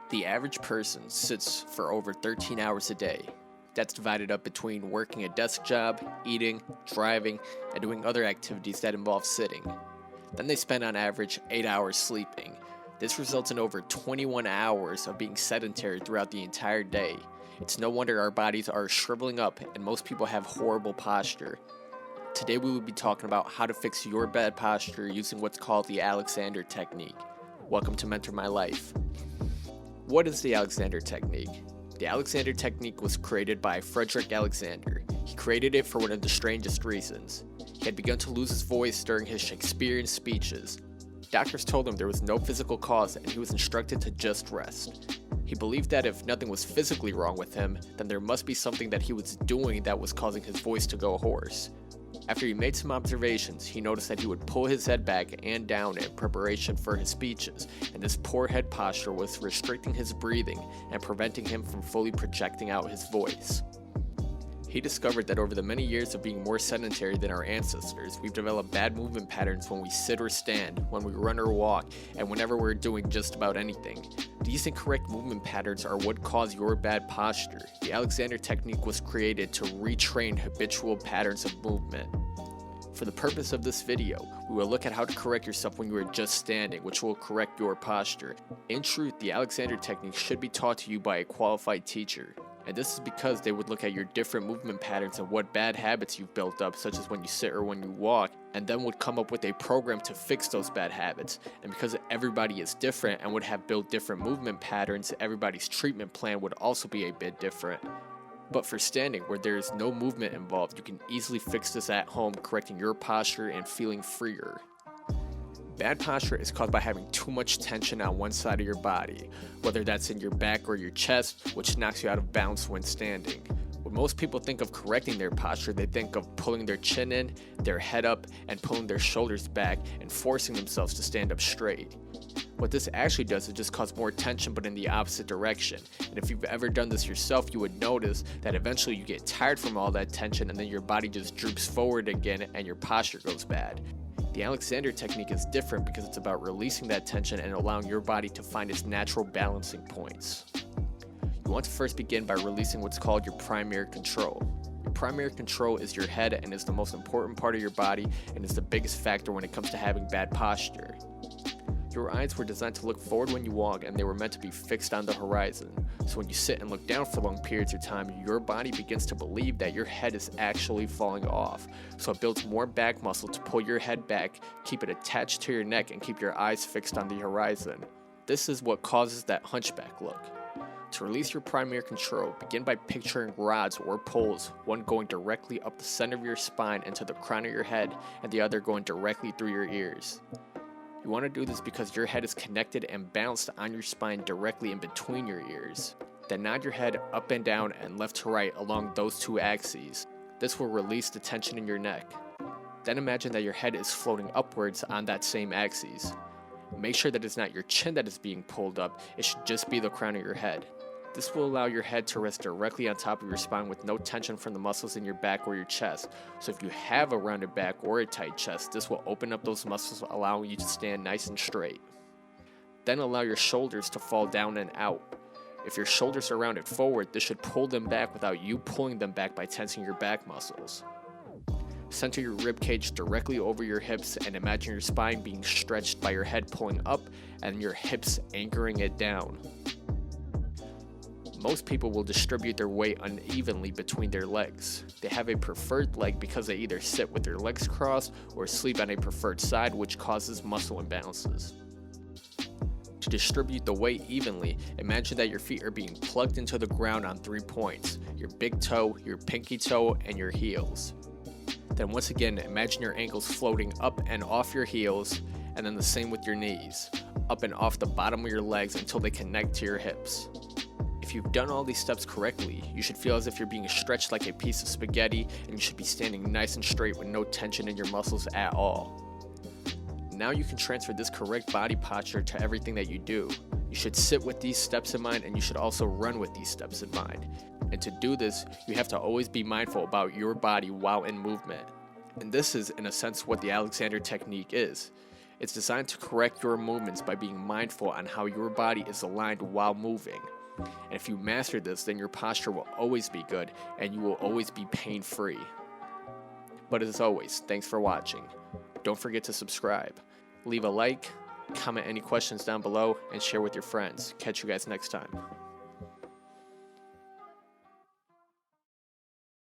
The average person sits for over 13 hours a day. That's divided up between working a desk job, eating, driving, and doing other activities that involve sitting. Then they spend on average 8 hours sleeping. This results in over 21 hours of being sedentary throughout the entire day. It's no wonder our bodies are shriveling up and most people have horrible posture. Today we will be talking about how to fix your bad posture using what's called the Alexander technique. Welcome to Mentor My Life. What is the Alexander technique? The Alexander technique was created by Frederick Alexander. He created it for one of the strangest reasons. He had begun to lose his voice during his Shakespearean speeches. Doctors told him there was no physical cause and he was instructed to just rest. He believed that if nothing was physically wrong with him, then there must be something that he was doing that was causing his voice to go hoarse. After he made some observations, he noticed that he would pull his head back and down in preparation for his speeches, and this poor head posture was restricting his breathing and preventing him from fully projecting out his voice. He discovered that over the many years of being more sedentary than our ancestors, we've developed bad movement patterns when we sit or stand, when we run or walk, and whenever we're doing just about anything. These incorrect movement patterns are what cause your bad posture. The Alexander technique was created to retrain habitual patterns of movement. For the purpose of this video, we will look at how to correct yourself when you are just standing, which will correct your posture. In truth, the Alexander technique should be taught to you by a qualified teacher. And this is because they would look at your different movement patterns and what bad habits you've built up, such as when you sit or when you walk, and then would come up with a program to fix those bad habits. And because everybody is different and would have built different movement patterns, everybody's treatment plan would also be a bit different. But for standing, where there is no movement involved, you can easily fix this at home, correcting your posture and feeling freer. Bad posture is caused by having too much tension on one side of your body, whether that's in your back or your chest, which knocks you out of balance when standing. When most people think of correcting their posture, they think of pulling their chin in, their head up, and pulling their shoulders back and forcing themselves to stand up straight. What this actually does is just cause more tension but in the opposite direction. And if you've ever done this yourself, you would notice that eventually you get tired from all that tension and then your body just droops forward again and your posture goes bad. The Alexander technique is different because it's about releasing that tension and allowing your body to find its natural balancing points. You want to first begin by releasing what's called your primary control. Your primary control is your head and is the most important part of your body and is the biggest factor when it comes to having bad posture. Your eyes were designed to look forward when you walk and they were meant to be fixed on the horizon. So when you sit and look down for long periods of time, your body begins to believe that your head is actually falling off. So it builds more back muscle to pull your head back, keep it attached to your neck, and keep your eyes fixed on the horizon. This is what causes that hunchback look. To release your primary control, begin by picturing rods or poles, one going directly up the center of your spine into the crown of your head, and the other going directly through your ears. You want to do this because your head is connected and balanced on your spine directly in between your ears. Then nod your head up and down and left to right along those two axes. This will release the tension in your neck. Then imagine that your head is floating upwards on that same axis. Make sure that it's not your chin that is being pulled up, it should just be the crown of your head. This will allow your head to rest directly on top of your spine with no tension from the muscles in your back or your chest. So if you have a rounded back or a tight chest, this will open up those muscles, allowing you to stand nice and straight. Then allow your shoulders to fall down and out. If your shoulders are rounded forward, this should pull them back without you pulling them back by tensing your back muscles. Center your rib cage directly over your hips and imagine your spine being stretched by your head pulling up and your hips anchoring it down. Most people will distribute their weight unevenly between their legs. They have a preferred leg because they either sit with their legs crossed or sleep on a preferred side, which causes muscle imbalances. To distribute the weight evenly, imagine that your feet are being plugged into the ground on 3 points: your big toe, your pinky toe, and your heels. Then once again, imagine your ankles floating up and off your heels, and then the same with your knees, up and off the bottom of your legs until they connect to your hips. If you've done all these steps correctly, you should feel as if you're being stretched like a piece of spaghetti, and you should be standing nice and straight with no tension in your muscles at all. Now you can transfer this correct body posture to everything that you do. You should sit with these steps in mind, and you should also run with these steps in mind. And to do this, you have to always be mindful about your body while in movement. And this is, in a sense, what the Alexander technique is. It's designed to correct your movements by being mindful on how your body is aligned while moving. And if you master this, then your posture will always be good and you will always be pain-free. But as always, thanks for watching. Don't forget to subscribe. Leave a like, comment any questions down below, and share with your friends. Catch you guys next time.